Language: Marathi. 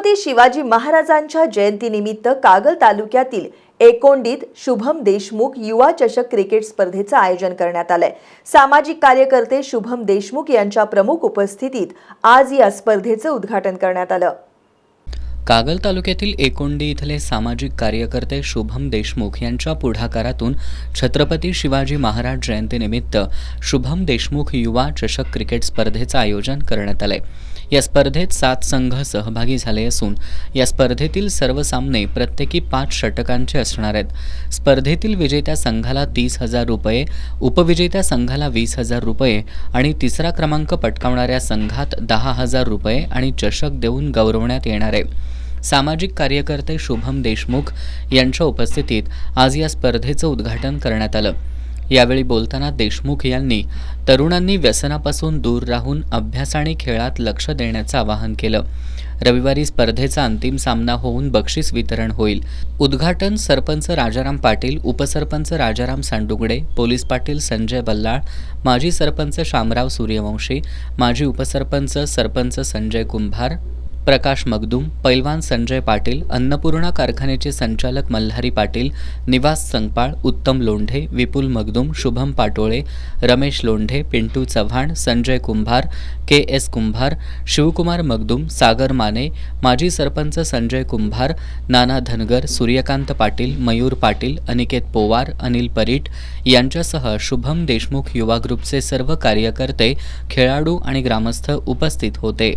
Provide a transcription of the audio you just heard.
छत्रपती शिवाजी महाराजांच्या जयंतीनिमित्त कागल तालुक्यातील एकोंडीत शुभम देशमुख युवा चषक क्रिकेट स्पर्धेचं आयोजन करण्यात आलंय। सामाजिक कार्यकर्ते शुभम देशमुख यांच्या प्रमुख उपस्थितीत आज या स्पर्धेचं उद्घाटन करण्यात आलं। कागल तालुक्यातील एकोंडी इथले सामाजिक कार्यकर्ते शुभम देशमुख यांच्या पुढाकारातून छत्रपती शिवाजी महाराज जयंतीनिमित्त शुभम देशमुख युवा चषक क्रिकेट स्पर्धेचं आयोजन करण्यात आलंय। या स्पर्धेत 7 संघ सहभागी झाले असून या स्पर्धेतील सर्व सामने प्रत्येकी 5 षटकांचे असणार आहेत। स्पर्धेतील विजेत्या संघाला 30,000 रुपये, उपविजेत्या संघाला 20,000 रुपये आणि तिसरा क्रमांक पटकावणाऱ्या संघात 10,000 रुपये आणि चषक देऊन गौरवण्यात येणार आहे। सामाजिक कार्यकर्ते शुभम देशमुख यांच्या उपस्थितीत आज या स्पर्धेचं उद्घाटन करण्यात आलं। यावेळी बोलताना देशमुख यांनी तरुणांनी व्यसनापासून दूर राहून अभ्यास आणि खेळात लक्ष देण्याचं आवाहन केलं। रविवारी स्पर्धेचा अंतिम सामना होऊन बक्षीस वितरण होईल। उद्घाटन सरपंच राजाराम पाटील, उपसरपंच राजाराम सांडुगडे, पोलीस पाटील संजय बल्लाळ, माजी सरपंच शामराव सूर्यवंशी, माजी उपसरपंच सरपंच संजय कुंभार, प्रकाश मगदूम, पैलवान संजय पाटील, अन्नपूर्णा कारखान्याचे संचालक मल्हारी पाटील, निवास संगपाळ, उत्तम लोंढे, विपुल मगदूम, शुभम पाटोळे, रमेश लोंढे, पिंटू चव्हाण, संजय कुंभार, KS कुंभार, शिवकुमार मगदूम, सागर माने, माजी सरपंच संजय कुंभार, नाना धनगर, सूर्यकांत पाटील, मयूर पाटील, अनिकेत पोवार, अनिल परीट यांच्यासह शुभम देशमुख युवा ग्रुपचे सर्व कार्यकर्ते, खेळाडू आणि ग्रामस्थ उपस्थित होते।